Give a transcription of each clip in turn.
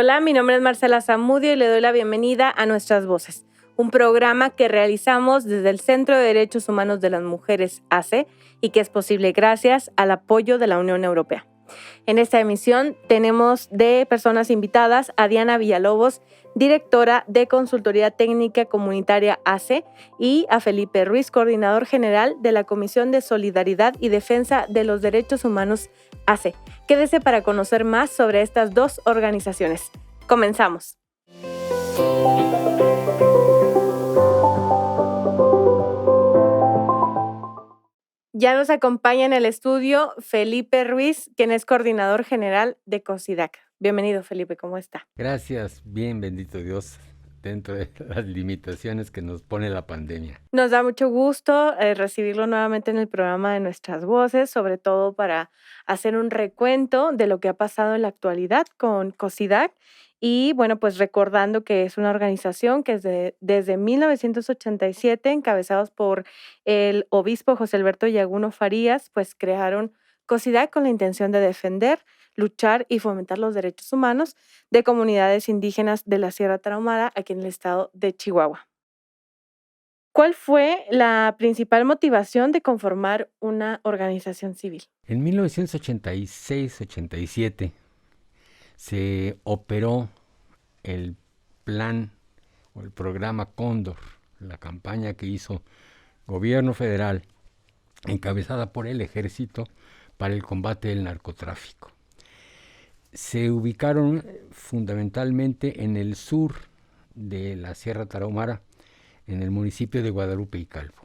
Hola, mi nombre es Marcela Zamudio y le doy la bienvenida a Nuestras Voces, un programa que realizamos desde el Centro de Derechos Humanos de las Mujeres ACE y que es posible gracias al apoyo de la Unión Europea. En esta emisión tenemos de personas invitadas a Diana Villalobos, directora de Consultoría Técnica Comunitaria ACE, y a Felipe Ruiz, coordinador general de la Comisión de Solidaridad y Defensa de los Derechos Humanos ACE. Quédese para conocer más sobre estas dos organizaciones. Comenzamos. Ya nos acompaña en el estudio Felipe Ruiz, quien es coordinador general de COSIDAC. Bienvenido, Felipe, ¿cómo está? Gracias, bien, bendito Dios, dentro de las limitaciones que nos pone la pandemia. Nos da mucho gusto recibirlo nuevamente en el programa de Nuestras Voces, sobre todo para hacer un recuento de lo que ha pasado en la actualidad con COSIDAC. Y bueno, pues recordando que es una organización que desde 1987, encabezados por el obispo José Alberto Yaguno Farías, pues crearon COSIDAC con la intención de defender, luchar y fomentar los derechos humanos de comunidades indígenas de la Sierra Tarahumara, aquí en el estado de Chihuahua. ¿Cuál fue la principal motivación de conformar una organización civil? En 1986-87 se operó el plan o el programa Cóndor, la campaña que hizo gobierno federal encabezada por el ejército para el combate del narcotráfico. Se ubicaron fundamentalmente en el sur de la Sierra Tarahumara, en el municipio de Guadalupe y Calvo.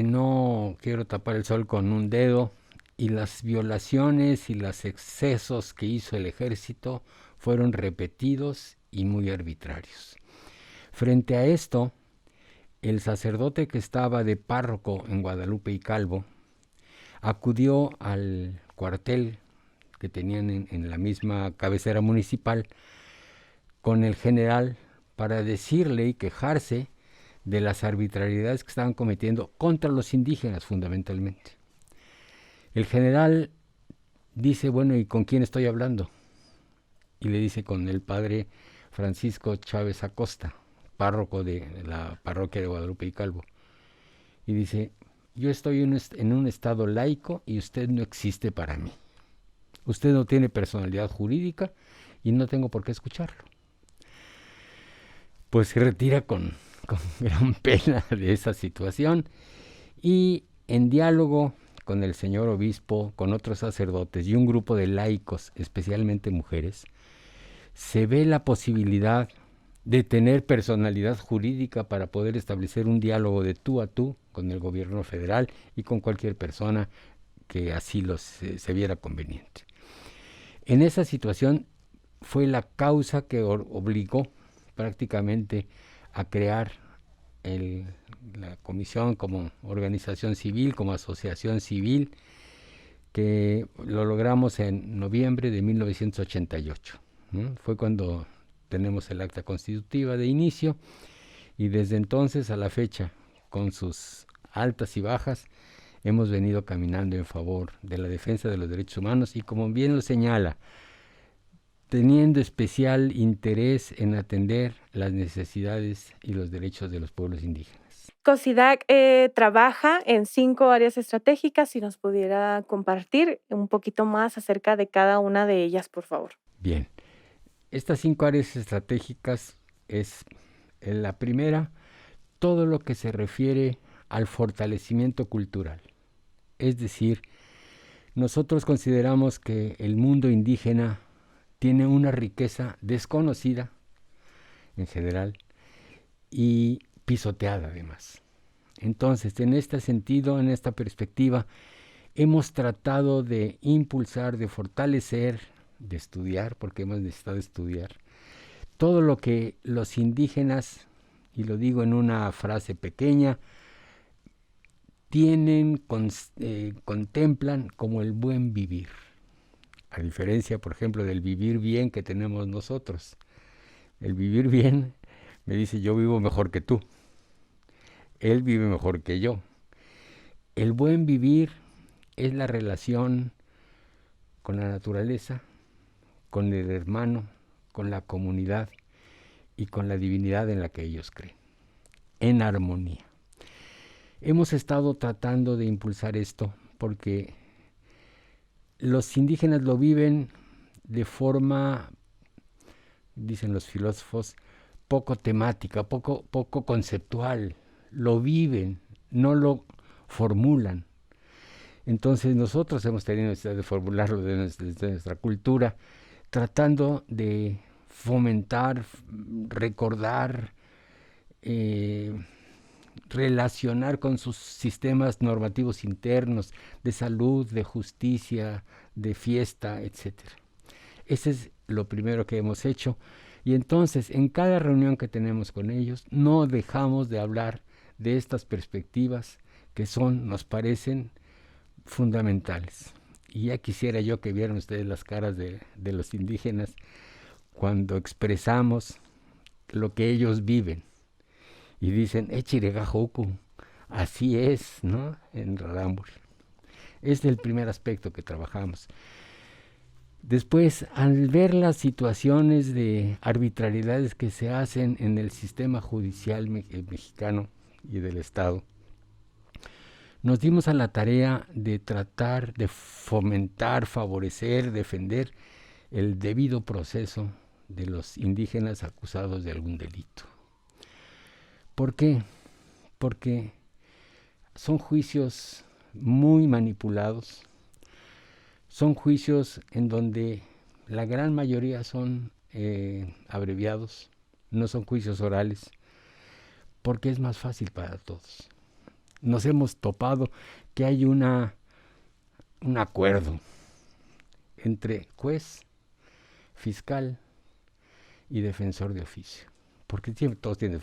No quiero tapar el sol con un dedo, y las violaciones y los excesos que hizo el ejército fueron repetidos y muy arbitrarios. Frente a esto, el sacerdote que estaba de párroco en Guadalupe y Calvo acudió al cuartel que tenían en la misma cabecera municipal con el general para decirle y quejarse de las arbitrariedades que estaban cometiendo contra los indígenas fundamentalmente. El general dice, bueno, ¿y con quién estoy hablando? Y le dice, con el padre Francisco Chávez Acosta, párroco de la parroquia de Guadalupe y Calvo. Y dice, yo estoy en un estado laico y usted no existe para mí. Usted no tiene personalidad jurídica y no tengo por qué escucharlo. Pues se retira con gran pena de esa situación, y en diálogo con el señor obispo, con otros sacerdotes y un grupo de laicos, especialmente mujeres, se ve la posibilidad de tener personalidad jurídica para poder establecer un diálogo de tú a tú con el gobierno federal y con cualquier persona que así se viera conveniente. En esa situación fue la causa que obligó prácticamente a crear la comisión como organización civil, como asociación civil, que lo logramos en noviembre de 1988. Fue cuando tenemos el acta constitutiva de inicio, y desde entonces a la fecha, con sus altas y bajas, hemos venido caminando en favor de la defensa de los derechos humanos y, como bien lo señala, teniendo especial interés en atender las necesidades y los derechos de los pueblos indígenas. COSIDAC trabaja en 5 áreas estratégicas. Si nos pudiera compartir un poquito más acerca de cada una de ellas, por favor. Bien, estas 5 áreas estratégicas es la primera, todo lo que se refiere al fortalecimiento cultural. Es decir, nosotros consideramos que el mundo indígena tiene una riqueza desconocida en general y pisoteada además. Entonces, en este sentido, en esta perspectiva, hemos tratado de impulsar, de fortalecer, de estudiar, porque hemos necesitado estudiar, todo lo que los indígenas, y lo digo en una frase pequeña, contemplan como el buen vivir. A diferencia, por ejemplo, del vivir bien que tenemos nosotros. El vivir bien me dice, yo vivo mejor que tú. Él vive mejor que yo. El buen vivir es la relación con la naturaleza, con el hermano, con la comunidad y con la divinidad en la que ellos creen, en armonía. Hemos estado tratando de impulsar esto porque los indígenas lo viven de forma, dicen los filósofos, poco temática, poco conceptual. Lo viven, no lo formulan. Entonces nosotros hemos tenido necesidad de formularlo desde nuestra cultura, tratando de fomentar, recordar, relacionar con sus sistemas normativos internos de salud, de justicia, de fiesta, etc. Ese es lo primero que hemos hecho. Y entonces, en cada reunión que tenemos con ellos, no dejamos de hablar de estas perspectivas que nos parecen fundamentales. Y ya quisiera yo que vieran ustedes las caras de los indígenas cuando expresamos lo que ellos viven. Y dicen, Echiregajoku, así es, ¿no? En Rarámuri. Este es el primer aspecto que trabajamos. Después, al ver las situaciones de arbitrariedades que se hacen en el sistema judicial mexicano y del Estado, nos dimos a la tarea de tratar de fomentar, favorecer, defender el debido proceso de los indígenas acusados de algún delito. ¿Por qué? Porque son juicios muy manipulados, son juicios en donde la gran mayoría son abreviados, no son juicios orales, porque es más fácil para todos. Nos hemos topado que hay un acuerdo entre juez, fiscal y defensor de oficio. Porque todos tienen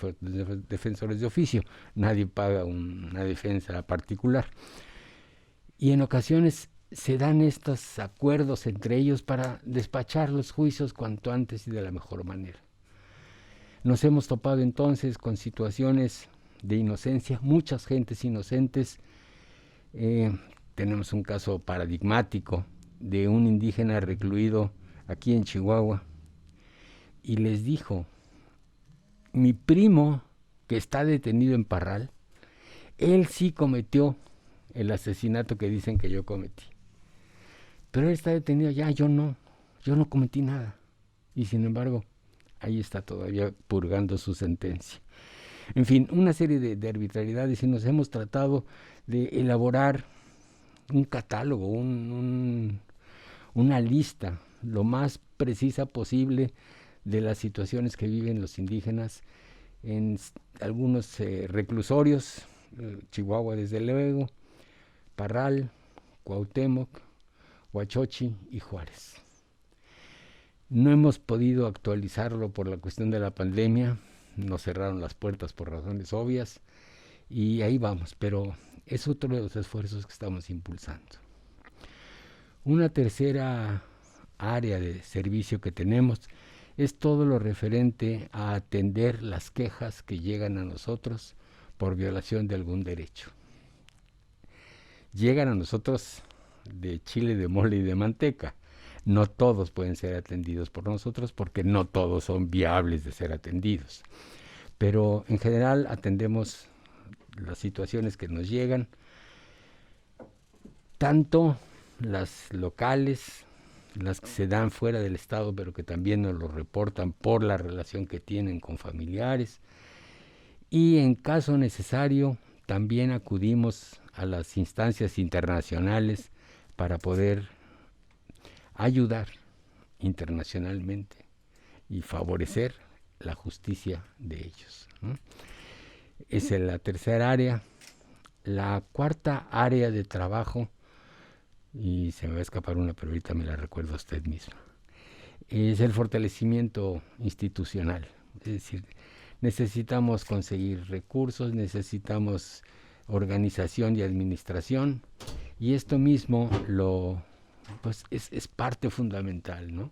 defensores de oficio, nadie paga una defensa particular. Y en ocasiones se dan estos acuerdos entre ellos para despachar los juicios cuanto antes y de la mejor manera. Nos hemos topado entonces con situaciones de inocencia, muchas gentes inocentes. Tenemos un caso paradigmático de un indígena recluido aquí en Chihuahua y les dijo, mi primo que está detenido en Parral, él sí cometió el asesinato que dicen que yo cometí, pero él está detenido ya, yo no cometí nada, y sin embargo ahí está todavía purgando su sentencia. En fin, una serie de arbitrariedades, y nos hemos tratado de elaborar un catálogo, una lista lo más precisa posible de las situaciones que viven los indígenas en algunos reclusorios, Chihuahua desde luego, Parral, Cuauhtémoc, Huachochi y Juárez. No hemos podido actualizarlo por la cuestión de la pandemia, nos cerraron las puertas por razones obvias y ahí vamos, pero es otro de los esfuerzos que estamos impulsando. Una tercera área de servicio que tenemos es todo lo referente a atender las quejas que llegan a nosotros por violación de algún derecho. Llegan a nosotros de chile, de mole y de manteca. No todos pueden ser atendidos por nosotros porque no todos son viables de ser atendidos. Pero en general atendemos las situaciones que nos llegan, tanto las locales, las que se dan fuera del estado, pero que también nos lo reportan por la relación que tienen con familiares. Y en caso necesario, también acudimos a las instancias internacionales para poder ayudar internacionalmente y favorecer la justicia de ellos, ¿no? Esa es la tercera área. La cuarta área de trabajo, y se me va a escapar una, pero ahorita me la recuerda a usted misma, es el fortalecimiento institucional. Es decir, necesitamos conseguir recursos, necesitamos organización y administración, y esto mismo pues es parte fundamental, ¿no?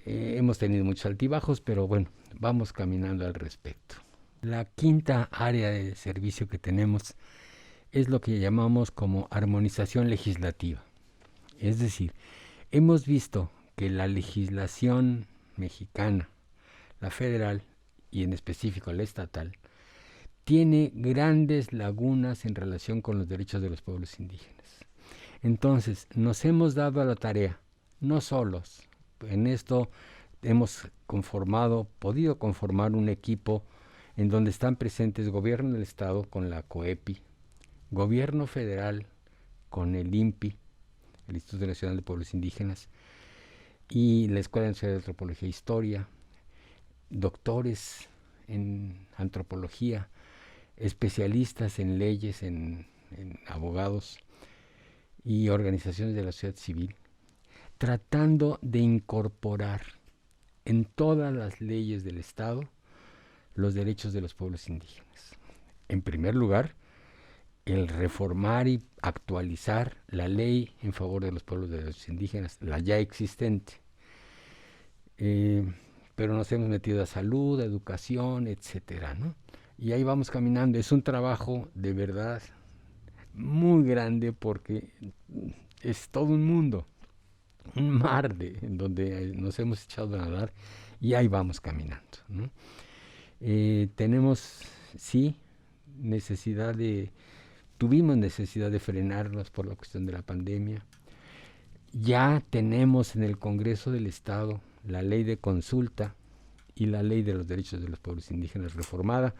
Hemos tenido muchos altibajos, pero bueno, vamos caminando al respecto. La quinta área de servicio que tenemos es lo que llamamos como armonización legislativa. Es decir, hemos visto que la legislación mexicana, la federal y en específico la estatal, tiene grandes lagunas en relación con los derechos de los pueblos indígenas. Entonces, nos hemos dado a la tarea, no solos, en esto hemos podido conformar un equipo en donde están presentes gobierno del estado con la COEPI, gobierno federal con el INPI, el Instituto Nacional de Pueblos Indígenas, y la Escuela Nacional de Antropología e Historia, doctores en antropología, especialistas en leyes, en abogados y organizaciones de la sociedad civil, tratando de incorporar en todas las leyes del Estado los derechos de los pueblos indígenas. En primer lugar, el reformar y actualizar la ley en favor de los pueblos de los indígenas, la ya existente. Pero nos hemos metido a salud, a educación, etcétera, ¿no? Y ahí vamos caminando. Es un trabajo de verdad muy grande porque es todo un mundo, un mar en donde nos hemos echado a nadar y ahí vamos caminando, ¿no? Tenemos, sí, tuvimos necesidad de frenarnos por la cuestión de la pandemia. Ya tenemos en el Congreso del Estado la ley de consulta y la ley de los derechos de los pueblos indígenas reformada,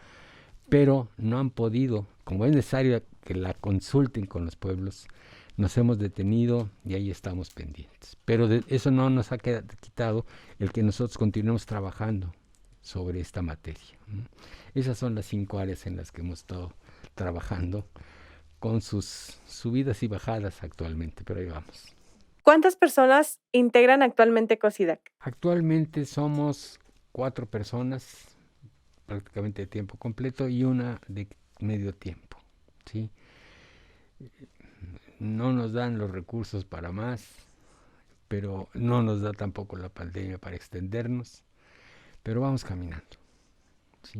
pero no han podido, como es necesario que la consulten con los pueblos, nos hemos detenido y ahí estamos pendientes. Pero eso no nos ha quitado el que nosotros continuemos trabajando sobre esta materia. Esas son las 5 áreas en las que hemos estado trabajando, con sus subidas y bajadas actualmente, pero ahí vamos. ¿Cuántas personas integran actualmente COSIDAC? Actualmente somos 4 personas, prácticamente de tiempo completo, y una de medio tiempo, ¿sí? No nos dan los recursos para más, pero no nos da tampoco la pandemia para extendernos, pero vamos caminando, ¿sí?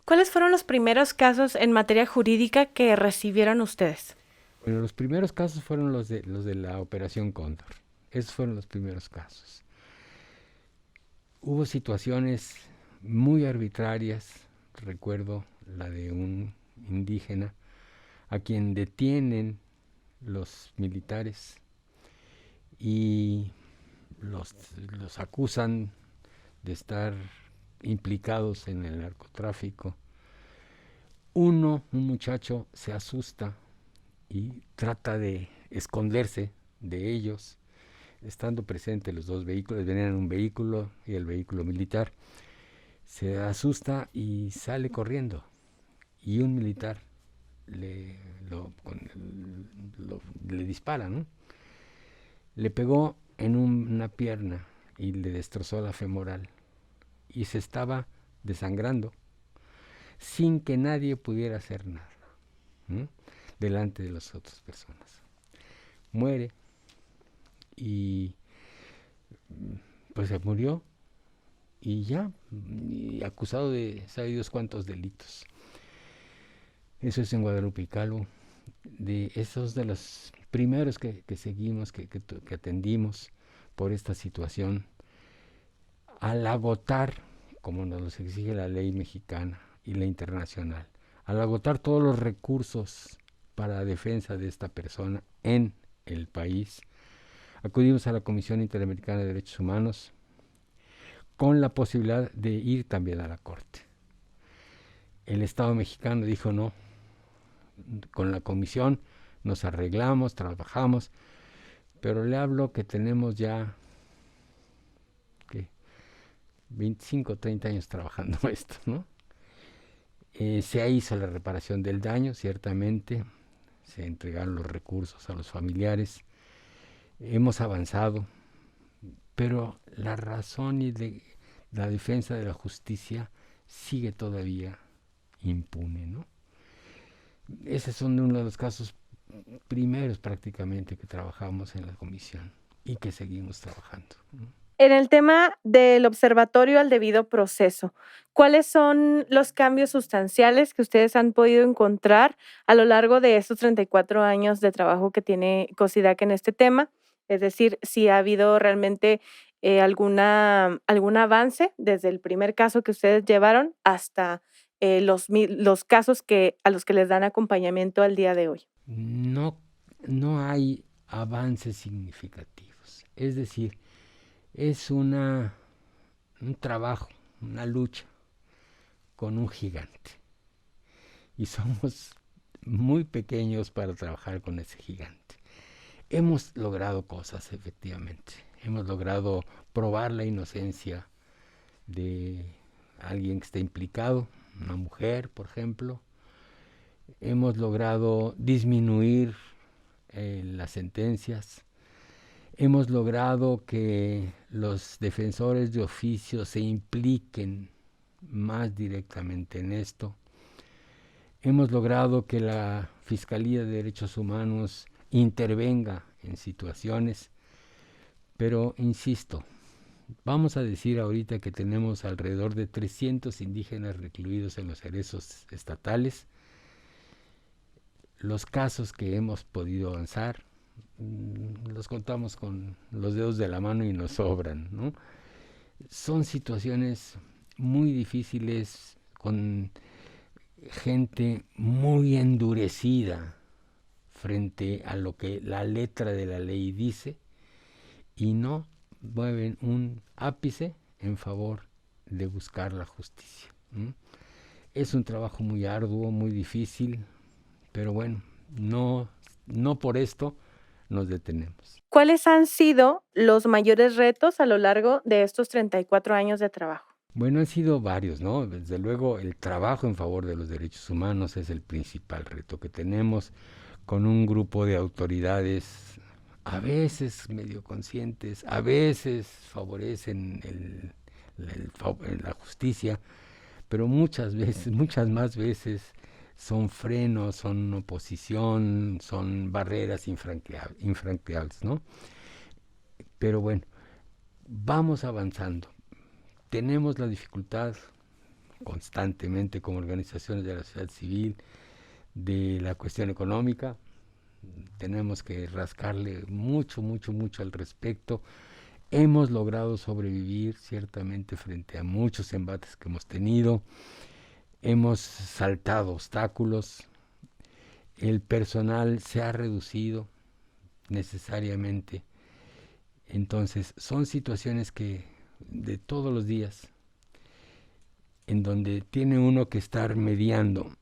¿Cuáles fueron los primeros casos en materia jurídica que recibieron ustedes? Bueno, los primeros casos fueron los de la Operación Cóndor. Esos fueron los primeros casos. Hubo situaciones muy arbitrarias. Recuerdo la de un indígena a quien detienen los militares y los acusan de estar implicados en el narcotráfico. Un muchacho se asusta y trata de esconderse de ellos, estando presentes los dos vehículos. Venían en un vehículo y el vehículo militar. Se asusta y sale corriendo, y un militar le dispara, ¿no? Le pegó en una pierna y le destrozó la femoral y se estaba desangrando sin que nadie pudiera hacer nada, ¿no? Delante de las otras personas. Muere y pues se murió y ya, y acusado de sabe Dios cuántos delitos. Eso es en Guadalupe y Calvo. Esos de los primeros que seguimos, que atendimos por esta situación, al agotar, como nos exige la ley mexicana y la internacional, al agotar todos los recursos para la defensa de esta persona en el país, acudimos a la Comisión Interamericana de Derechos Humanos con la posibilidad de ir también a la Corte. El Estado mexicano dijo no. Con la comisión nos arreglamos, trabajamos, pero le hablo que tenemos ya 25, 30 años trabajando esto, ¿no? Se hizo la reparación del daño, ciertamente, se entregaron los recursos a los familiares, hemos avanzado, pero la razón y la defensa de la justicia sigue todavía impune, ¿no? Esos son uno de los casos primeros prácticamente que trabajamos en la comisión y que seguimos trabajando, ¿no? En el tema del observatorio al debido proceso, ¿cuáles son los cambios sustanciales que ustedes han podido encontrar a lo largo de estos 34 años de trabajo que tiene COSIDAC en este tema? Es decir, si ha habido realmente algún avance desde el primer caso que ustedes llevaron hasta los casos a los que les dan acompañamiento al día de hoy. No, no hay avances significativos. Es decir, es un trabajo, una lucha con un gigante. Y somos muy pequeños para trabajar con ese gigante. Hemos logrado cosas, efectivamente. Hemos logrado probar la inocencia de alguien que está implicado, una mujer, por ejemplo. Hemos logrado disminuir las sentencias. Hemos logrado que los defensores de oficio se impliquen más directamente en esto. Hemos logrado que la Fiscalía de Derechos Humanos intervenga en situaciones, pero insisto, vamos a decir ahorita que tenemos alrededor de 300 indígenas recluidos en los cerezos estatales. Los casos que hemos podido avanzar los contamos con los dedos de la mano y nos sobran, ¿no? Son situaciones muy difíciles, con gente muy endurecida frente a lo que la letra de la ley dice y no mueven un ápice en favor de buscar la justicia. Es un trabajo muy arduo, muy difícil, pero bueno, no por esto nos detenemos. ¿Cuáles han sido los mayores retos a lo largo de estos 34 años de trabajo? Bueno, han sido varios, ¿no? Desde luego el trabajo en favor de los derechos humanos es el principal reto que tenemos, con un grupo de autoridades a veces medio conscientes, a veces favorecen la justicia, pero muchas veces, muchas más veces son frenos, son oposición, son barreras infranqueables, ¿no? Pero bueno, vamos avanzando. Tenemos la dificultad constantemente como organizaciones de la sociedad civil de la cuestión económica. Tenemos que rascarle mucho al respecto. Hemos logrado sobrevivir ciertamente frente a muchos embates que hemos tenido. Hemos saltado obstáculos. El personal se ha reducido necesariamente. Entonces, son situaciones que de todos los días, en donde tiene uno que estar mediando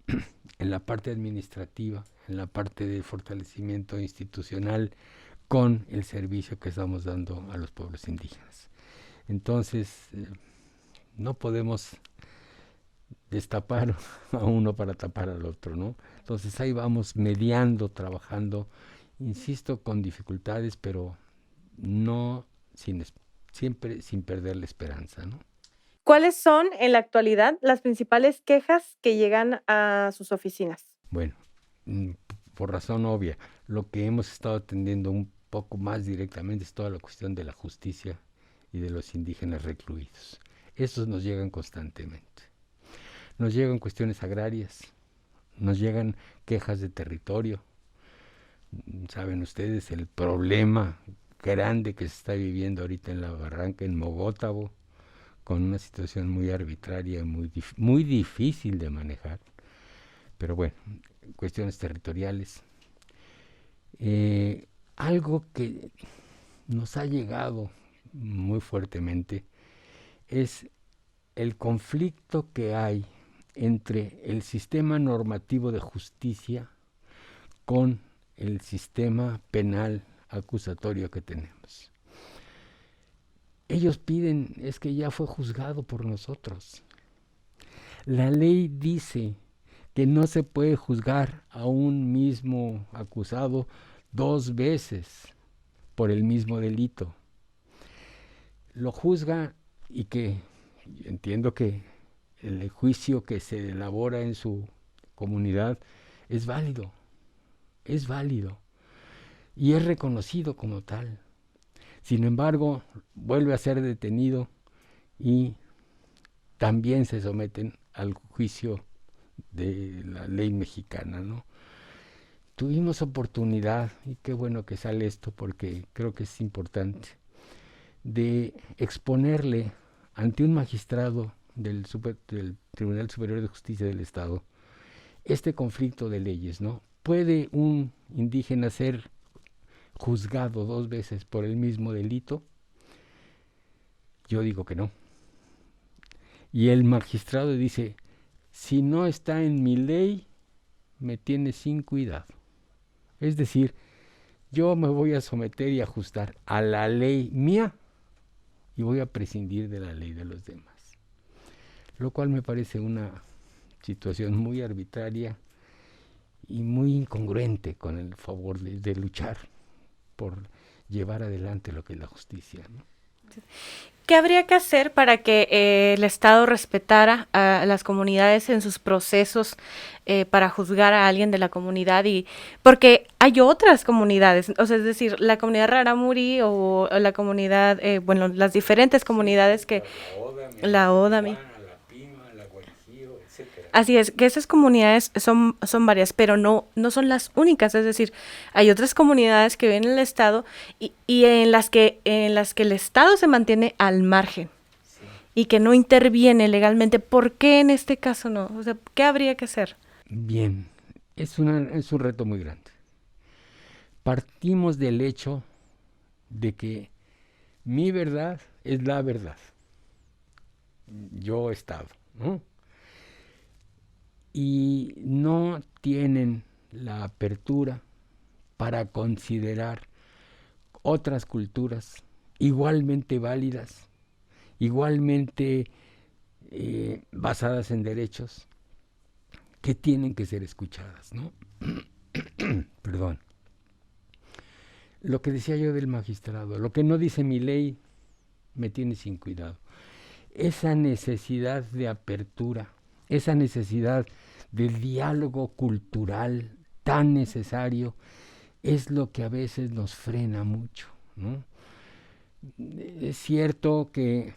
en la parte administrativa, en la parte de fortalecimiento institucional, con el servicio que estamos dando a los pueblos indígenas. Entonces, no podemos destapar a uno para tapar al otro, ¿no? Entonces ahí vamos mediando, trabajando, insisto, con dificultades, pero no siempre sin perder la esperanza, ¿no? ¿Cuáles son en la actualidad las principales quejas que llegan a sus oficinas? Bueno, por razón obvia, lo que hemos estado atendiendo un poco más directamente es toda la cuestión de la justicia y de los indígenas recluidos. Esos nos llegan constantemente. Nos llegan cuestiones agrarias, nos llegan quejas de territorio. Saben ustedes el problema grande que se está viviendo ahorita en la barranca, en Mogótabo, con una situación muy arbitraria, muy difícil de manejar. Pero bueno, cuestiones territoriales. Algo que nos ha llegado muy fuertemente es el conflicto que hay entre el sistema normativo de justicia con el sistema penal acusatorio que tenemos. Ellos piden, es que ya fue juzgado por nosotros. La ley dice que no se puede juzgar a un mismo acusado 2 veces por el mismo delito. Lo juzga y que entiendo que el juicio que se elabora en su comunidad es válido y es reconocido como tal. Sin embargo, vuelve a ser detenido y también se someten al juicio de la ley mexicana, ¿no? tuvimos oportunidad, y qué bueno que sale esto porque creo que es importante, de exponerle ante un magistrado del Tribunal Superior de Justicia del Estado este conflicto de leyes, ¿no? ¿Puede un indígena ser juzgado 2 veces por el mismo delito? Yo digo que no. Y el magistrado dice, si no está en mi ley, me tiene sin cuidado. Es decir, yo me voy a someter y ajustar a la ley mía y voy a prescindir de la ley de los demás. Lo cual me parece una situación muy arbitraria y muy incongruente con el favor de luchar por llevar adelante lo que es la justicia, ¿no? ¿Qué habría que hacer para que el Estado respetara a las comunidades en sus procesos para juzgar a alguien de la comunidad? Y porque hay otras comunidades, o sea, es decir, la comunidad Rarámuri o la comunidad, bueno, las diferentes comunidades que la Odami. Así es, que esas comunidades son varias, pero no son las únicas, es decir, hay otras comunidades que viven en el Estado y en las que el Estado se mantiene al margen y que no interviene legalmente. ¿Por qué en este caso no? O sea, ¿qué habría que hacer? Bien, es un reto muy grande. Partimos del hecho de que mi verdad es la verdad. Yo Estado, ¿no? Y no tienen la apertura para considerar otras culturas igualmente válidas, igualmente basadas en derechos, que tienen que ser escuchadas, ¿no? Perdón. Lo que decía yo del magistrado, lo que no dice mi ley me tiene sin cuidado. Esa necesidad de apertura, esa necesidad de diálogo cultural tan necesario es lo que a veces nos frena mucho, ¿no? Es cierto que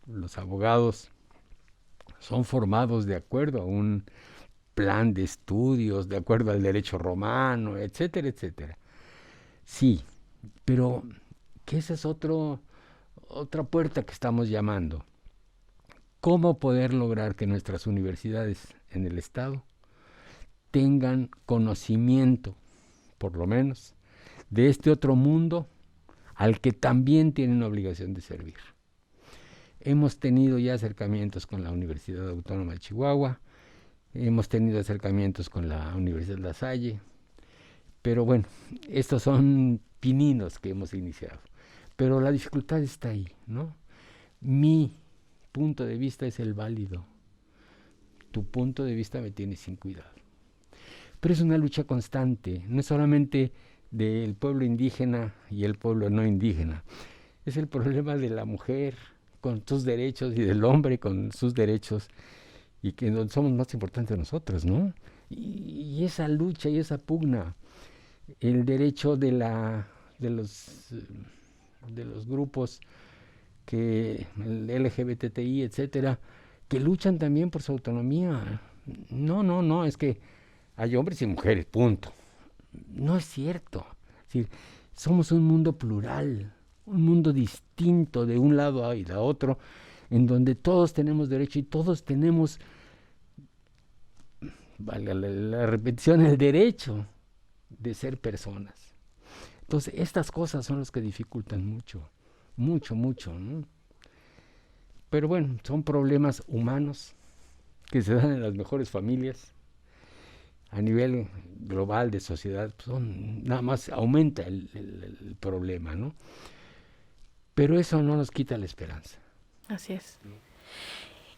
los abogados son formados de acuerdo a un plan de estudios, de acuerdo al derecho romano, etcétera, etcétera. Sí, pero que esa es otra puerta que estamos llamando. ¿Cómo poder lograr que nuestras universidades en el Estado tengan conocimiento, por lo menos, de este otro mundo al que también tienen obligación de servir? Hemos tenido ya acercamientos con la Universidad Autónoma de Chihuahua, hemos tenido acercamientos con la Universidad La Salle, pero bueno, estos son pininos que hemos iniciado. Pero la dificultad está ahí, ¿no? Mi punto de vista es el válido. Tu punto de vista me tiene sin cuidado. Pero es una lucha constante, no es solamente del pueblo indígena y el pueblo no indígena. Es el problema de la mujer con sus derechos y del hombre con sus derechos, y que somos más importantes nosotros, ¿no? Y esa lucha y esa pugna, el derecho de los grupos que el LGBTI, etcétera, que luchan también por su autonomía. No, es que hay hombres y mujeres, punto. No es cierto. Es decir, somos un mundo plural, un mundo distinto de un lado y de otro, en donde todos tenemos derecho y todos tenemos, valga la repetición, el derecho de ser personas. Entonces, estas cosas son las que dificultan mucho, ¿no? Pero bueno, son problemas humanos que se dan en las mejores familias. A nivel global de sociedad, nada más aumenta el problema, ¿no? Pero eso no nos quita la esperanza. Así es.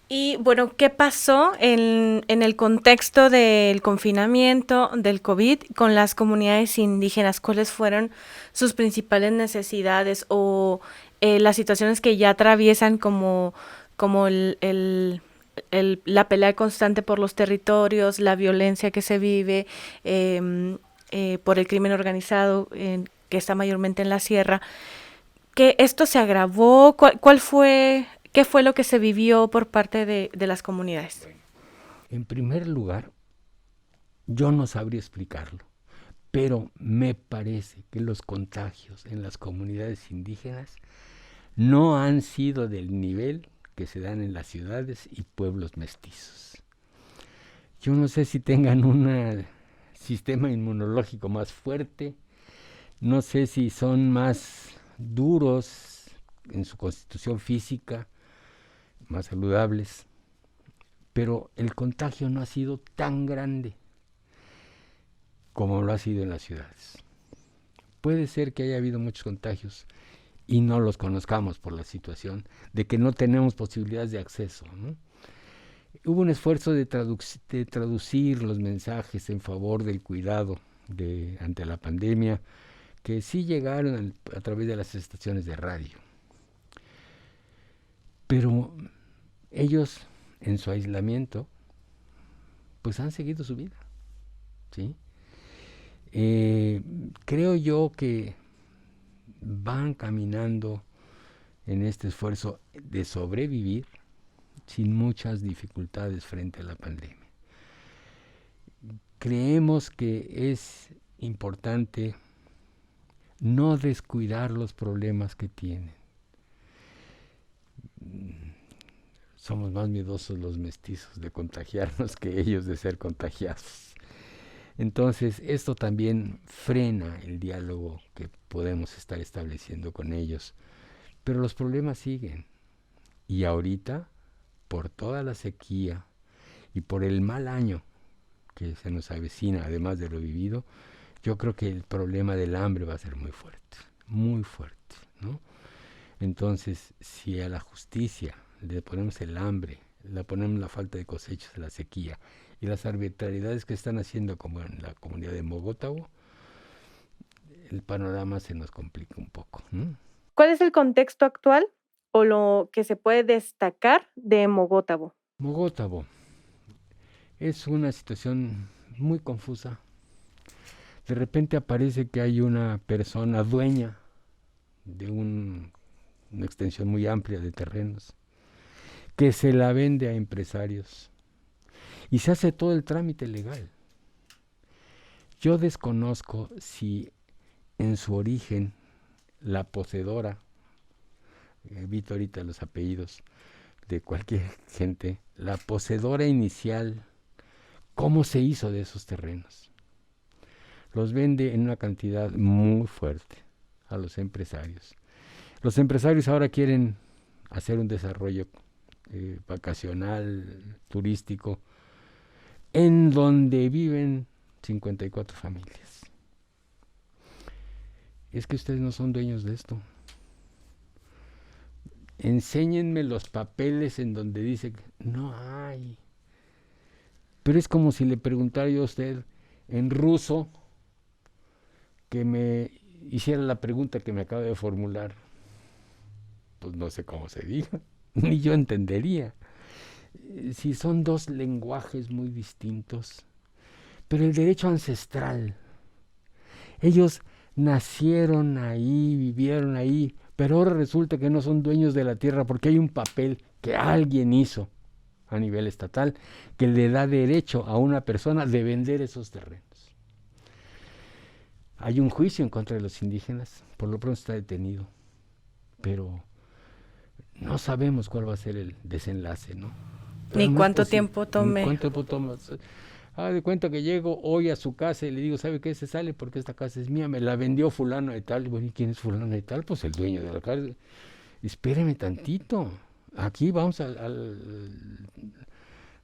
Y bueno, ¿qué pasó en el contexto del confinamiento del COVID con las comunidades indígenas? ¿Cuáles fueron sus principales necesidades o las situaciones que ya atraviesan como la pelea constante por los territorios, la violencia que se vive por el crimen organizado que está mayormente en la sierra? ¿Que esto se agravó? ¿Qué fue lo que se vivió por parte de las comunidades? En primer lugar, yo no sabría explicarlo. pero me parece que los contagios en las comunidades indígenas no han sido del nivel que se dan en las ciudades y pueblos mestizos. Yo no sé si tengan un sistema inmunológico más fuerte, no sé si son más duros en su constitución física, más saludables, pero el contagio no ha sido tan grande como lo ha sido en las ciudades. Puede ser que haya habido muchos contagios y no los conozcamos por la situación de que no tenemos posibilidades de acceso, ¿no? Hubo un esfuerzo de traducir los mensajes en favor del cuidado ante la pandemia, que sí llegaron a través de las estaciones de radio. Pero ellos, en su aislamiento, pues han seguido su vida, ¿sí? Creo yo que van caminando en este esfuerzo de sobrevivir sin muchas dificultades frente a la pandemia. Creemos que es importante no descuidar los problemas que tienen. Somos más miedosos los mestizos de contagiarnos que ellos de ser contagiados. Entonces, esto también frena el diálogo que podemos estar estableciendo con ellos. Pero los problemas siguen. Y ahorita, por toda la sequía y por el mal año que se nos avecina, además de lo vivido, yo creo que el problema del hambre va a ser muy fuerte, ¿no? Entonces, si a la justicia le ponemos el hambre, le ponemos la falta de cosechas, la sequía y las arbitrariedades que están haciendo como en la comunidad de Mogotabo, el panorama se nos complica un poco, ¿no? ¿Cuál es el contexto actual o lo que se puede destacar de Mogotabo? Mogotabo es una situación muy confusa. De repente aparece que hay una persona dueña de una extensión muy amplia de terrenos que se la vende a empresarios y se hace todo el trámite legal. Yo desconozco si en su origen la poseedora, evito ahorita los apellidos de cualquier gente, la poseedora inicial, ¿cómo se hizo de esos terrenos? Los vende en una cantidad muy fuerte a los empresarios. Los empresarios ahora quieren hacer un desarrollo vacacional, turístico, en donde viven 54 familias. Es que ustedes no son dueños de esto. Enséñenme los papeles en donde dice que no hay. Pero es como si le preguntara yo a usted en ruso que me hiciera la pregunta que me acaba de formular. Pues no sé cómo se diga, ni yo entendería. Si son dos lenguajes muy distintos, pero el derecho ancestral, ellos nacieron ahí, vivieron ahí, pero ahora resulta que no son dueños de la tierra porque hay un papel que alguien hizo a nivel estatal que le da derecho a una persona de vender esos terrenos. Hay un juicio en contra de los indígenas, por lo pronto está detenido, pero no sabemos cuál va a ser el desenlace, ¿no? Ni cuánto tiempo tome. Ni cuánto tiempo toma. Haga de cuenta que llego hoy a su casa y le digo, ¿sabe qué? Se sale porque esta casa es mía, me la vendió fulano de tal. Bueno, ¿y quién es fulano de tal? Pues el dueño de la casa. Espéreme tantito. Aquí vamos a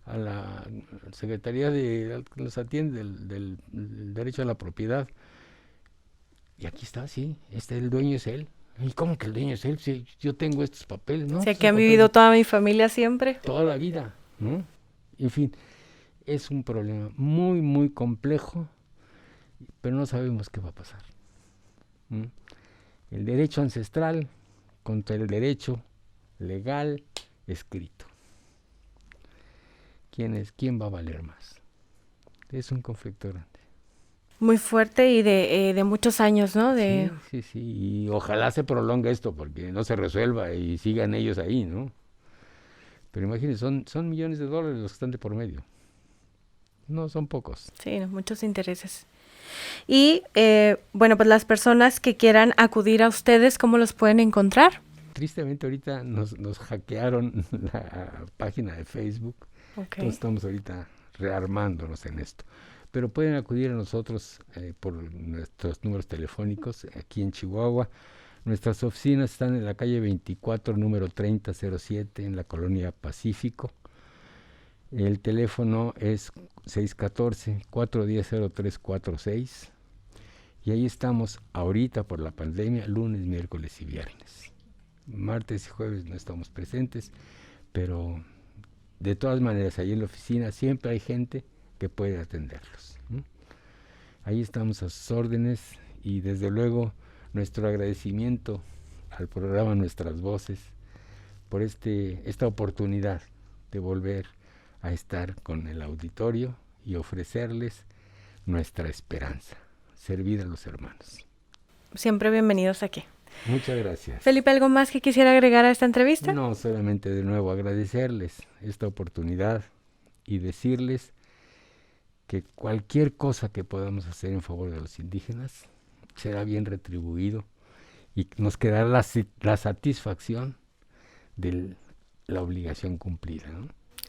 la Secretaría de los atiende del derecho a la propiedad. Y aquí está, sí, el dueño es él. ¿Y cómo que el dueño es él? Si yo tengo estos papeles, ¿no? Sé que han vivido toda mi familia siempre. Toda la vida, ¿no? En fin, es un problema muy, muy complejo, pero no sabemos qué va a pasar. El derecho ancestral contra el derecho legal escrito. ¿Quién va a valer más? Es un conflicto grande. Muy fuerte y de muchos años, ¿no? Sí, y ojalá se prolongue esto porque no se resuelva y sigan ellos ahí, ¿no? Pero imagínense, son millones de dólares los que están de por medio. No son pocos. Sí, no, muchos intereses. Y bueno, pues las personas que quieran acudir a ustedes, ¿cómo los pueden encontrar? Tristemente ahorita nos hackearon la página de Facebook, entonces Ok. estamos ahorita rearmándonos en esto. Pero pueden acudir a nosotros por nuestros números telefónicos aquí en Chihuahua. Nuestras oficinas están en la calle 24, número 3007, en la colonia Pacífico. El teléfono es 614-410-0346 y ahí estamos ahorita por la pandemia, lunes, miércoles y viernes. Martes y jueves no estamos presentes, pero de todas maneras ahí en la oficina siempre hay gente que puede atenderlos, ¿no? Ahí estamos a sus órdenes y desde luego nuestro agradecimiento al programa Nuestras Voces por esta oportunidad de volver a estar con el auditorio y ofrecerles nuestra esperanza, servir a los hermanos. Siempre bienvenidos aquí. Muchas gracias. Felipe, ¿algo más que quisiera agregar a esta entrevista? No, solamente de nuevo agradecerles esta oportunidad y decirles que cualquier cosa que podamos hacer en favor de los indígenas será bien retribuido y nos quedará la satisfacción de la obligación cumplida, ¿no?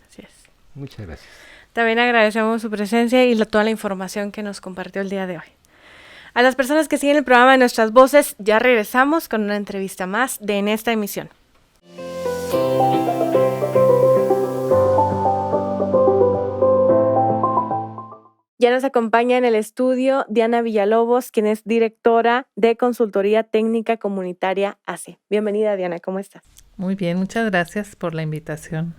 Así es. Muchas gracias. También agradecemos su presencia y toda la información que nos compartió el día de hoy. A las personas que siguen el programa de Nuestras Voces, ya regresamos con una entrevista más de en esta emisión. Ya nos acompaña en el estudio Diana Villalobos, quien es directora de Consultoría Técnica Comunitaria ACE. Bienvenida, Diana, ¿cómo estás? Muy bien, muchas gracias por la invitación.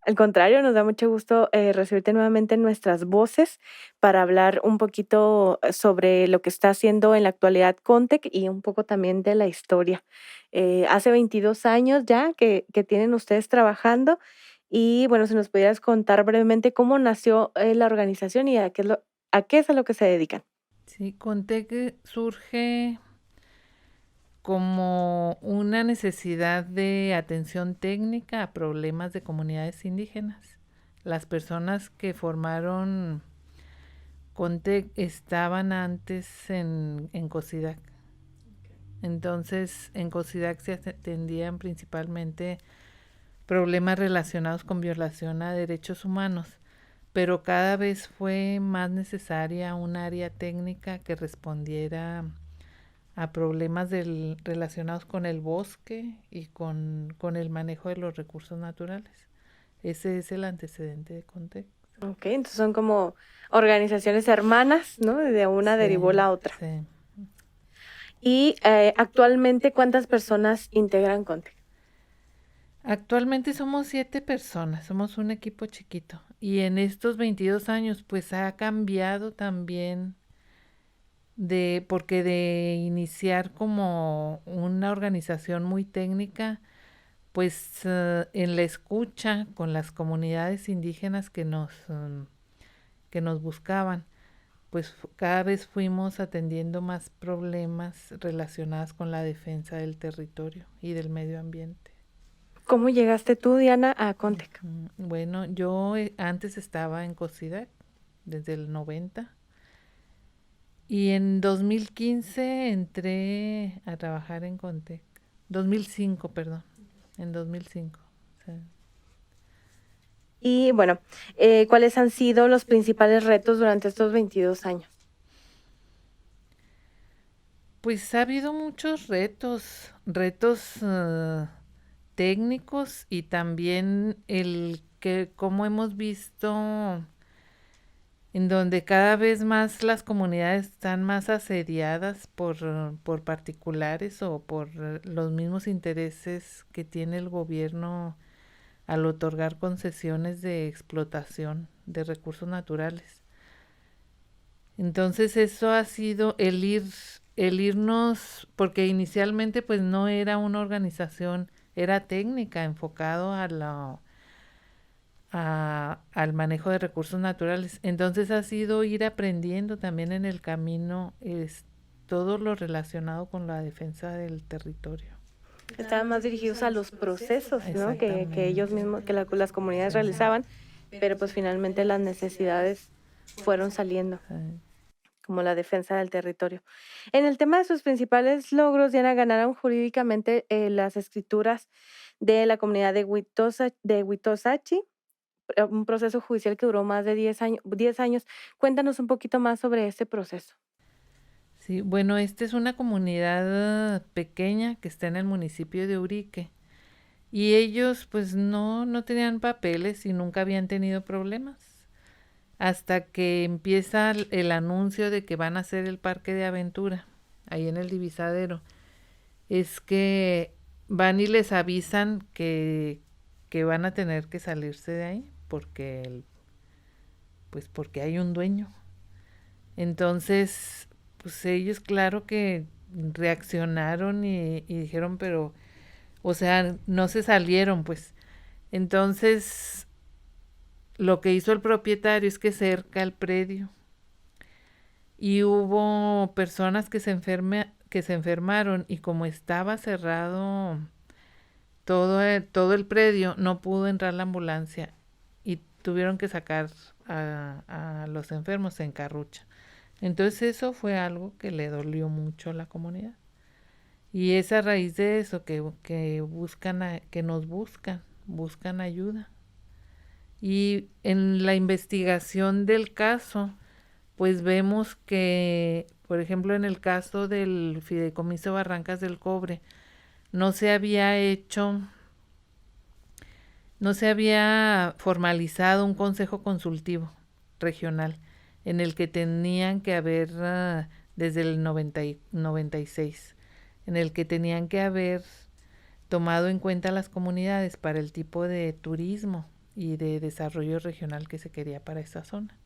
Al contrario, nos da mucho gusto recibirte nuevamente en Nuestras Voces para hablar un poquito sobre lo que está haciendo en la actualidad Contec y un poco también de la historia. Hace 22 años ya que tienen ustedes trabajando y bueno, si nos pudieras contar brevemente cómo nació la organización y a qué es a lo que se dedican. Sí, conté que surge como una necesidad de atención técnica a problemas de comunidades indígenas. Las personas que formaron CONTEC estaban antes en COSIDAC. Entonces, en COSIDAC se atendían principalmente problemas relacionados con violación a derechos humanos, pero cada vez fue más necesaria un área técnica que respondiera a problemas relacionados con el bosque y con el manejo de los recursos naturales. Ese es el antecedente de CONTEC. Ok, entonces son como organizaciones hermanas, ¿no? De una derivó la otra. Sí. Y actualmente, ¿cuántas personas integran Contec? Actualmente somos 7 personas, somos un equipo chiquito. Y en estos 22 años, pues ha cambiado también porque de iniciar como una organización muy técnica, pues en la escucha con las comunidades indígenas que nos buscaban, pues cada vez fuimos atendiendo más problemas relacionados con la defensa del territorio y del medio ambiente. ¿Cómo llegaste tú, Diana, a Contec? Bueno, yo antes estaba en COSIDAC desde el 90 y en 2015 entré a trabajar en Contec. 2005, perdón, en 2005. Sí. Y bueno, ¿cuáles han sido los principales retos durante estos 22 años? Pues ha habido muchos retos técnicos y también como hemos visto en donde cada vez más las comunidades están más asediadas por particulares o por los mismos intereses que tiene el gobierno al otorgar concesiones de explotación de recursos naturales. Entonces eso ha sido el irnos, porque inicialmente pues no era una organización, era técnica, enfocado al manejo de recursos naturales. Entonces ha sido ir aprendiendo también en el camino todo lo relacionado con la defensa del territorio. Estaban más dirigidos a los procesos, ¿no? Que ellos mismos, que las comunidades realizaban, pero pues finalmente las necesidades fueron saliendo, Ay, como la defensa del territorio. En el tema de sus principales logros, Diana, ganaron jurídicamente las escrituras de la comunidad de Huitosachi, un proceso judicial que duró más de 10 años. Cuéntanos un poquito más sobre este proceso. sí, bueno, esta es una comunidad pequeña que está en el municipio de Urique. Y ellos pues no tenían papeles y nunca habían tenido problemas. Hasta que empieza el anuncio de que van a hacer el parque de aventura, ahí en el Divisadero. Es que van y les avisan que van a tener que salirse de ahí pues porque hay un dueño. Entonces, pues ellos claro que reaccionaron y dijeron, pero, o sea, no se salieron, pues. Entonces, lo que hizo el propietario es que cerca el predio y hubo personas que se enfermaron y como estaba cerrado todo el predio, no pudo entrar la ambulancia y tuvieron que sacar a los enfermos en carrucha. Entonces eso fue algo que le dolió mucho a la comunidad. Y es a raíz de eso que buscan ayuda. Y en la investigación del caso, pues vemos que, por ejemplo, en el caso del Fideicomiso Barrancas del Cobre, no se había hecho, no se había formalizado un consejo consultivo regional en el que tenían que haber, desde el 96, en el que tenían que haber tomado en cuenta las comunidades para el tipo de turismo y de desarrollo regional que se quería para esa zona.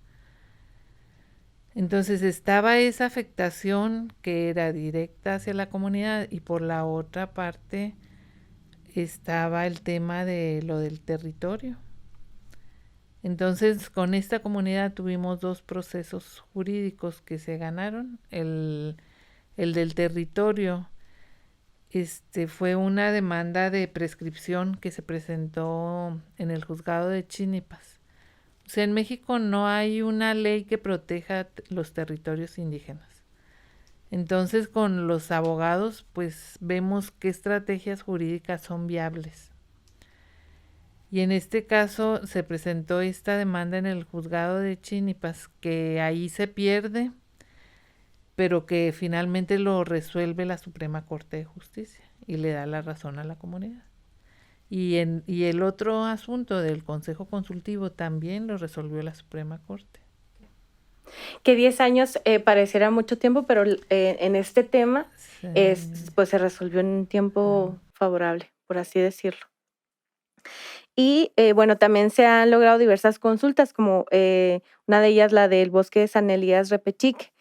Entonces estaba esa afectación que era directa hacia la comunidad y por la otra parte estaba el tema de lo del territorio. Entonces con esta comunidad tuvimos dos procesos jurídicos que se ganaron. El del territorio fue una demanda de prescripción que se presentó en el juzgado de Chinipas. O sea, en México no hay una ley que proteja los territorios indígenas. Entonces, con los abogados, pues vemos qué estrategias jurídicas son viables. Y en este caso se presentó esta demanda en el juzgado de Chinipas, que ahí se pierde, pero que finalmente lo resuelve la Suprema Corte de Justicia y le da la razón a la comunidad. Y el otro asunto del Consejo Consultivo también lo resolvió la Suprema Corte. Que 10 años pareciera mucho tiempo, pero en este tema Sí. pues se resolvió en un tiempo favorable, por así decirlo. Y bueno, también se han logrado diversas consultas, como una de ellas la del bosque de San Elías Repechic,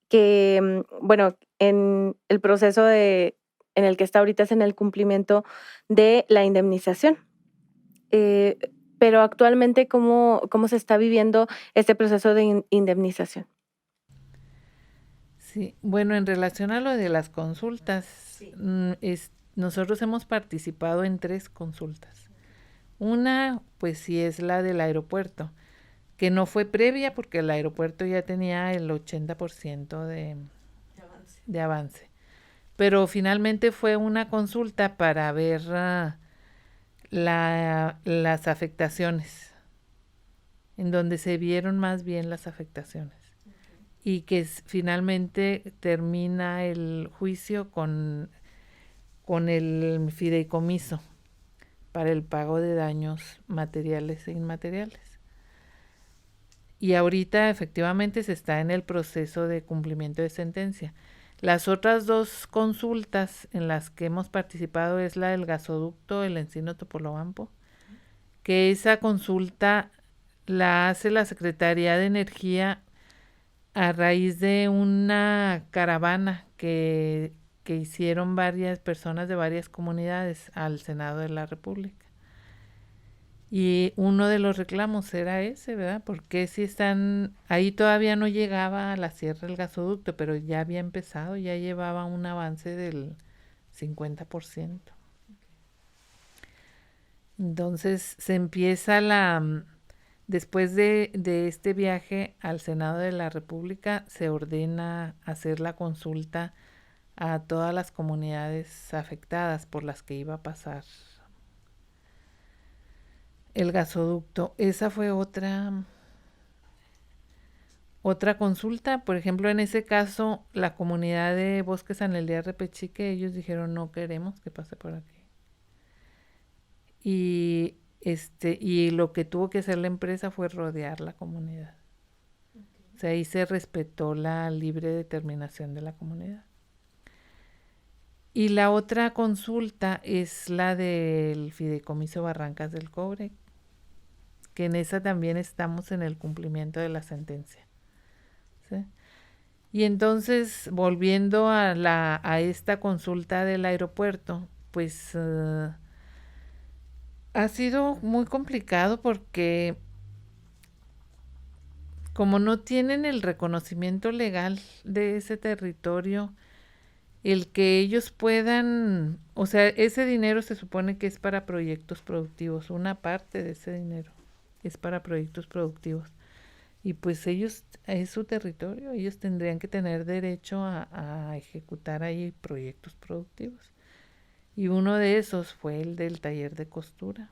que bueno, en el proceso en el que está ahorita es en el cumplimiento de la indemnización. Pero actualmente, ¿cómo se está viviendo este proceso de indemnización? Sí, bueno, en relación a lo de las consultas, Sí. Nosotros hemos participado en 3 consultas. Una, pues sí, es la del aeropuerto, que no fue previa porque el aeropuerto ya tenía el 80% de avance. Pero finalmente fue una consulta para ver las afectaciones, en donde se vieron más bien las afectaciones. Y que finalmente termina el juicio con el fideicomiso para el pago de daños materiales e inmateriales. Y ahorita efectivamente se está en el proceso de cumplimiento de sentencia. Las otras 2 consultas en las que hemos participado es la del gasoducto El Encino Topolobampo, que esa consulta la hace la Secretaría de Energía a raíz de una caravana que hicieron varias personas de varias comunidades al Senado de la República. Y uno de los reclamos era ese, ¿verdad? Porque si están, ahí todavía no llegaba a la sierra el gasoducto, pero ya había empezado, ya llevaba un avance del 50%. Entonces se empieza Después de este viaje al Senado de la República, se ordena hacer la consulta a todas las comunidades afectadas por las que iba a pasar el gasoducto. Esa fue otra consulta. Por ejemplo, en ese caso, la comunidad de Bosque San Elías Repechique, ellos dijeron no queremos que pase por aquí. Y lo que tuvo que hacer la empresa fue rodear la comunidad. O sea, ahí se respetó la libre determinación de la comunidad. Y la otra consulta es la del Fideicomiso Barrancas del Cobre, que en esa también estamos en el cumplimiento de la sentencia. ¿Sí? Y entonces, volviendo a esta consulta del aeropuerto, pues ha sido muy complicado porque como no tienen el reconocimiento legal de ese territorio, el que ellos puedan, o sea, ese dinero se supone que es para proyectos productivos, una parte de ese dinero es para proyectos productivos. Y pues ellos, es su territorio, ellos tendrían que tener derecho a ejecutar ahí proyectos productivos. Y uno de esos fue el del taller de costura,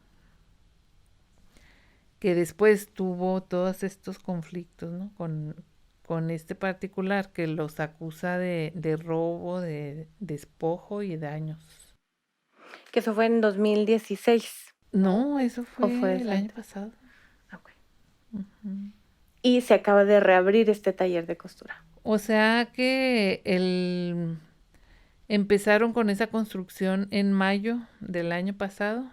que después tuvo todos estos conflictos, ¿no? Con este particular que los acusa de robo, de despojo y daños. Que eso fue en 2016. No, eso ¿O fue fue el antes? año pasado. Ok. Ujú. Y se acaba de reabrir este taller de costura. O sea que empezaron con esa construcción en mayo del año pasado.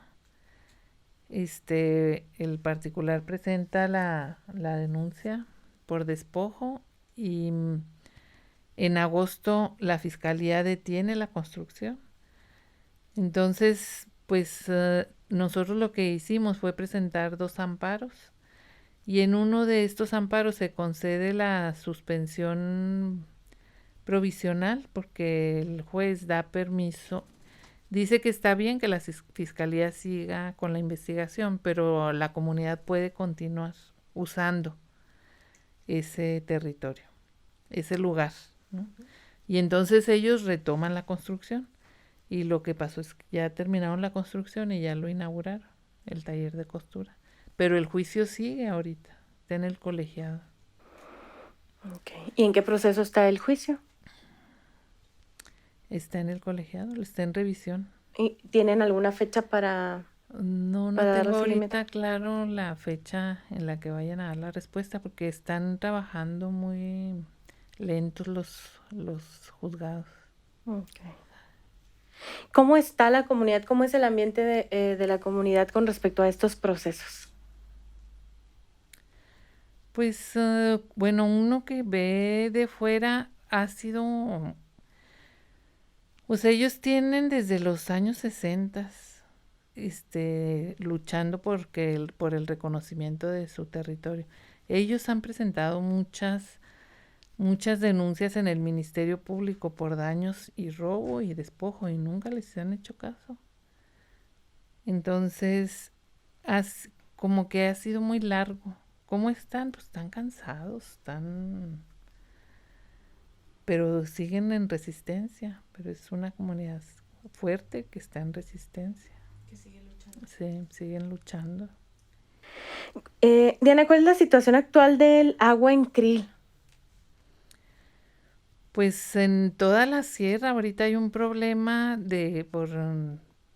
El particular presenta la denuncia por despojo y en agosto la fiscalía detiene la construcción. Entonces, pues nosotros lo que hicimos fue presentar 2 amparos y en uno de estos amparos se concede la suspensión provisional porque el juez da permiso. Dice que está bien que la fiscalía siga con la investigación, pero la comunidad puede continuar usando ese territorio, ese lugar, ¿no? Y entonces ellos retoman la construcción. Y lo que pasó es que ya terminaron la construcción y ya lo inauguraron, el taller de costura. Pero el juicio sigue ahorita, está en el colegiado. Okay. ¿Y en qué proceso está el juicio? Está en el colegiado, está en revisión. ¿Y tienen alguna fecha para No darle tengo seguimiento? ahorita claro la fecha en la que vayan a dar la respuesta porque están trabajando muy lentos los juzgados. Okay. ¿Cómo está la comunidad? ¿Cómo es el ambiente de la comunidad con respecto a estos procesos? Pues bueno, uno que ve de fuera ha sido, o sea, ellos tienen desde los años 60 luchando por el reconocimiento de su territorio. Ellos han presentado muchas denuncias en el Ministerio Público por daños y robo y despojo y nunca les han hecho caso. Entonces, como que ha sido muy largo. ¿Cómo están? Pues están cansados, pero siguen en resistencia, pero es una comunidad fuerte que está en resistencia. Que sigue luchando. Sí, siguen luchando. Diana, ¿cuál es la situación actual del agua en Krill? Pues en toda la sierra ahorita hay un problema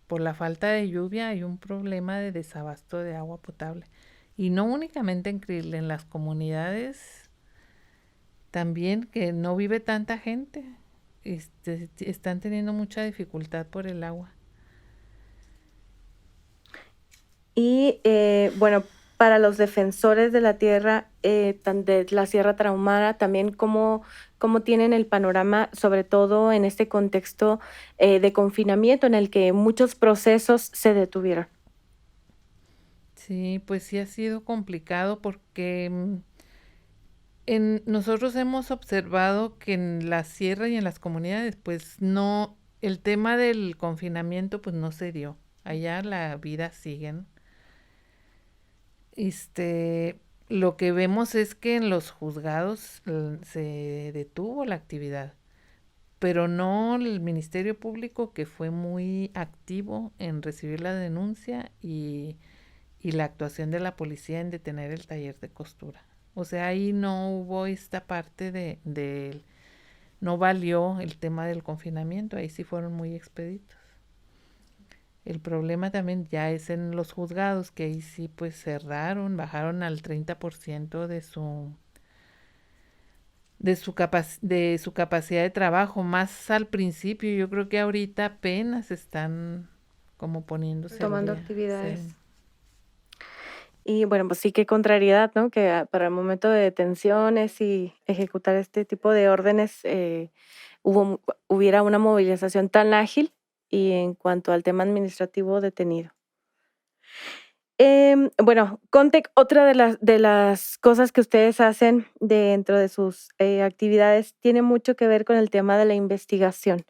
por la falta de lluvia, hay un problema de desabasto de agua potable. Y no únicamente en Krill, en las comunidades también que no vive tanta gente, están teniendo mucha dificultad por el agua. Y bueno, para los defensores de la tierra, de la Sierra Tarahumara, también cómo tienen el panorama, sobre todo en este contexto de confinamiento en el que muchos procesos se detuvieron. Sí, pues sí ha sido complicado porque nosotros hemos observado que en la sierra y en las comunidades, pues no, el tema del confinamiento pues no se dio. Allá la vida sigue, ¿no? lo que vemos es que en los juzgados se detuvo la actividad, pero no el Ministerio Público, que fue muy activo en recibir la denuncia y la actuación de la policía en detener el taller de costura. O sea, ahí no hubo esta parte no valió el tema del confinamiento, ahí sí fueron muy expeditos. El problema también ya es en los juzgados, que ahí sí pues cerraron, bajaron al 30% de su capacidad de trabajo, más al principio. Yo creo que ahorita apenas están como poniéndose al Tomando día. actividades. Sí. Y bueno, pues sí, qué contrariedad, ¿no? Que para el momento de detenciones y ejecutar este tipo de órdenes hubiera una movilización tan ágil y en cuanto al tema administrativo detenido. Bueno, Contec, otra de las cosas que ustedes hacen dentro de sus actividades tiene mucho que ver con el tema de la investigación.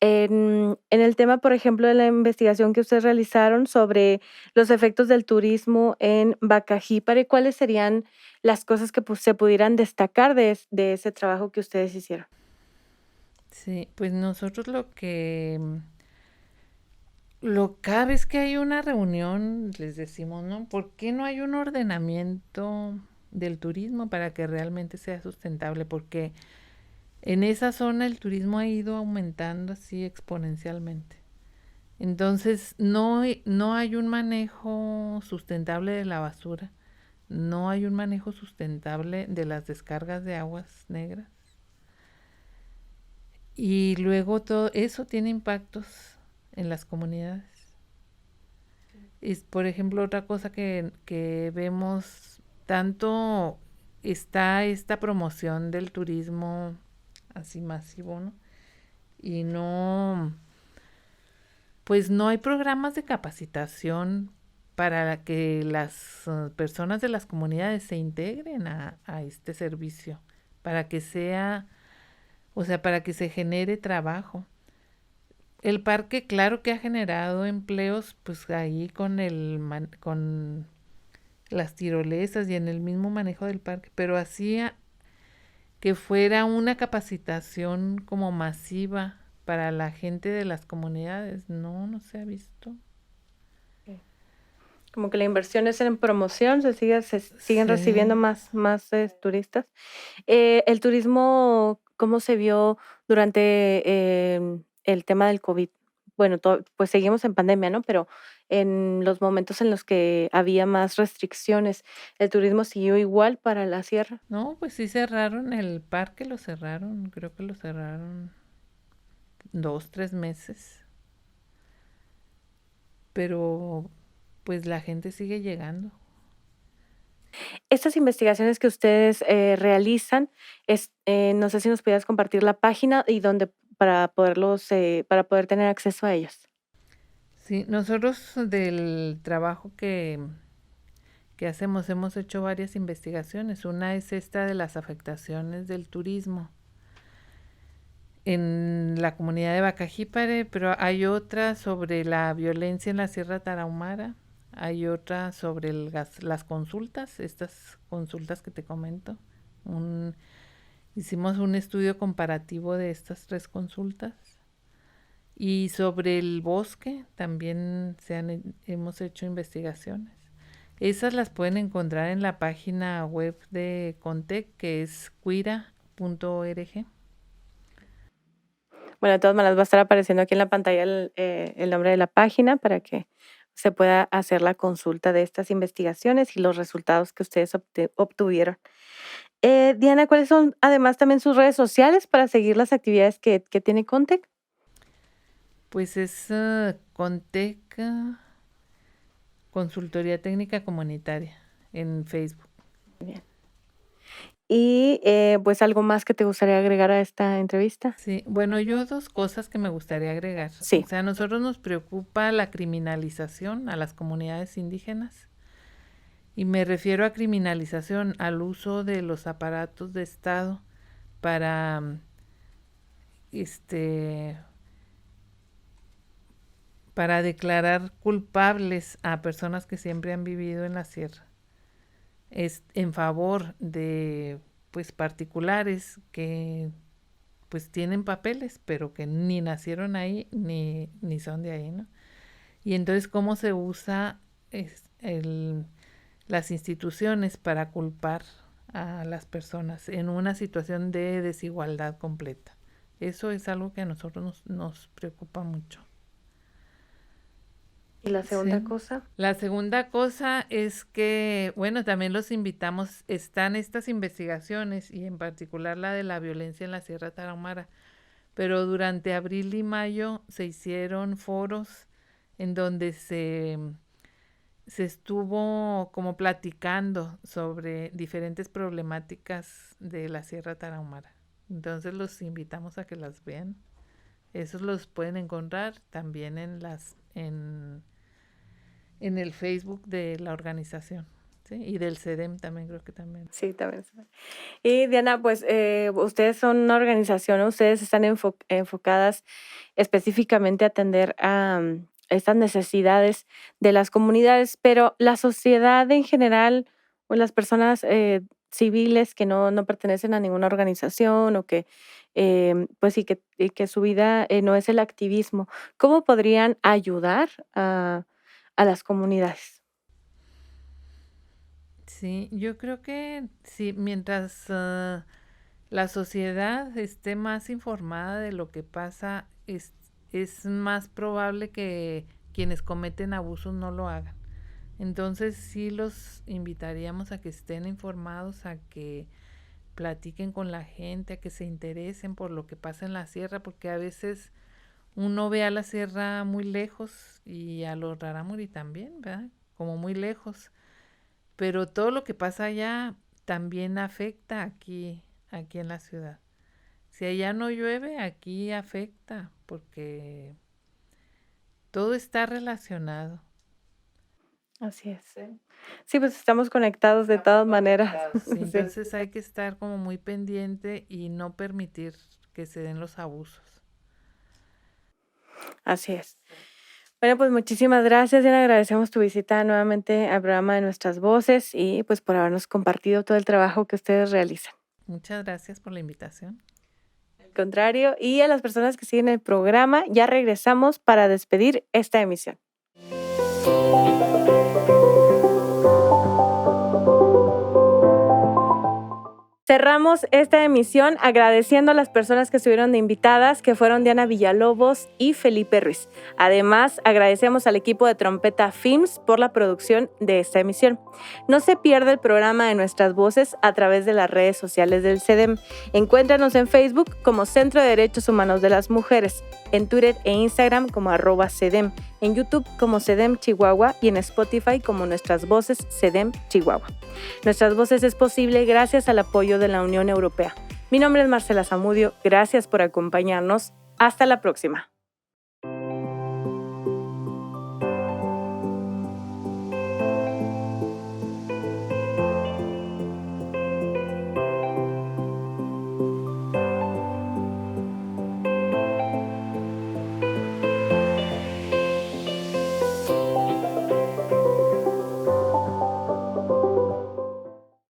En el tema, por ejemplo, de la investigación que ustedes realizaron sobre los efectos del turismo en Bacajípare, ¿cuáles serían las cosas que se pudieran destacar de ese trabajo que ustedes hicieron? Sí, pues nosotros cada vez que hay una reunión les decimos, ¿no? ¿Por qué no hay un ordenamiento del turismo para que realmente sea sustentable? Porque en esa zona el turismo ha ido aumentando así exponencialmente. Entonces no hay un manejo sustentable de la basura, no hay un manejo sustentable de las descargas de aguas negras. Y luego todo eso tiene impactos en las comunidades. Por ejemplo, otra cosa que vemos, tanto está esta promoción del turismo así masivo, ¿no? Y pues no hay programas de capacitación para que las personas de las comunidades se integren a este servicio, para que para que se genere trabajo. El parque, claro que ha generado empleos, pues ahí con las tirolesas y en el mismo manejo del parque, pero hacía que fuera una capacitación como masiva para la gente de las comunidades. No se ha visto. Como que la inversión es en promoción, se siguen recibiendo más turistas. El turismo, ¿cómo se vio durante el tema del COVID? Bueno, pues seguimos en pandemia, ¿no? Pero en los momentos en los que había más restricciones, ¿el turismo siguió igual para la sierra? No, pues sí cerraron el parque, lo cerraron, creo que lo cerraron 2, 3 meses. Pero pues la gente sigue llegando. Estas investigaciones que ustedes realizan, no sé si nos pudieras compartir la página y dónde para poder tener acceso a ellos. Sí, nosotros del trabajo que hacemos hemos hecho varias investigaciones. Una es esta de las afectaciones del turismo en la comunidad de Bacajípare, pero hay otra sobre la violencia en la Sierra Tarahumara, hay otra sobre las consultas, estas consultas que te comento. Hicimos un estudio comparativo de estas 3 consultas. Y sobre el bosque también hemos hecho investigaciones. Esas las pueden encontrar en la página web de Contec, que es cuira.org. Bueno, de todas maneras va a estar apareciendo aquí en la pantalla el nombre de la página para que se pueda hacer la consulta de estas investigaciones y los resultados que ustedes obtuvieron. Diana, ¿cuáles son además también sus redes sociales para seguir las actividades que tiene Contec? Pues es Contec Consultoría Técnica Comunitaria en Facebook. Bien. Y pues algo más que te gustaría agregar a esta entrevista. Sí, bueno, yo 2 cosas que me gustaría agregar. Sí. O sea, a nosotros nos preocupa la criminalización a las comunidades indígenas. Y me refiero a criminalización al uso de los aparatos de Estado para para declarar culpables a personas que siempre han vivido en la sierra. es en favor de pues particulares que pues tienen papeles, pero que ni nacieron ahí ni son de ahí, ¿no? Y entonces cómo se usa las instituciones para culpar a las personas en una situación de desigualdad completa. Eso es algo que a nosotros nos preocupa mucho. ¿Y la segunda Sí. cosa? La segunda cosa es que, bueno, también los invitamos, están estas investigaciones y en particular la de la violencia en la Sierra Tarahumara, pero durante abril y mayo se hicieron foros en donde se estuvo como platicando sobre diferentes problemáticas de la Sierra Tarahumara. Entonces los invitamos a que las vean. Esos los pueden encontrar también en el Facebook de la organización, ¿sí? Y del CEDEM también, creo que también. Sí, también. Y Diana, pues ustedes son una organización, ¿no? Ustedes están enfocadas específicamente a atender a estas necesidades de las comunidades, pero la sociedad en general o las personas civiles que no pertenecen a ninguna organización o que pues y que su vida no es el activismo, ¿cómo podrían ayudar a las comunidades? Sí, yo creo que sí, mientras la sociedad esté más informada de lo que pasa, es más probable que quienes cometen abusos no lo hagan. Entonces sí los invitaríamos a que estén informados, a que platiquen con la gente, a que se interesen por lo que pasa en la sierra, porque a veces uno ve a la sierra muy lejos y a los rarámuri también, ¿verdad? Como muy lejos. Pero todo lo que pasa allá también afecta aquí en la ciudad. Si allá no llueve, aquí afecta, porque todo está relacionado. Así es. Sí, pues estamos conectados de todas maneras. Sí, Sí. entonces hay que estar como muy pendiente y no permitir que se den los abusos. Así es. Bueno, pues muchísimas gracias, Diana. Agradecemos tu visita nuevamente al programa de Nuestras Voces y pues por habernos compartido todo el trabajo que ustedes realizan. Muchas gracias por la invitación. Al contrario, y a las personas que siguen el programa, ya regresamos para despedir esta emisión. Cerramos esta emisión agradeciendo a las personas que estuvieron de invitadas, que fueron Diana Villalobos y Felipe Ruiz. Además, agradecemos al equipo de Trompeta Films por la producción de esta emisión. No se pierda el programa de Nuestras Voces a través de las redes sociales del CEDEM. Encuéntranos en Facebook como Centro de Derechos Humanos de las Mujeres, en Twitter e Instagram como @CEDEM, en YouTube como CEDEM Chihuahua y en Spotify como Nuestras Voces CEDEM Chihuahua. Nuestras Voces es posible gracias al apoyo de la Unión Europea. Mi nombre es Marcela Zamudio, gracias por acompañarnos. Hasta la próxima.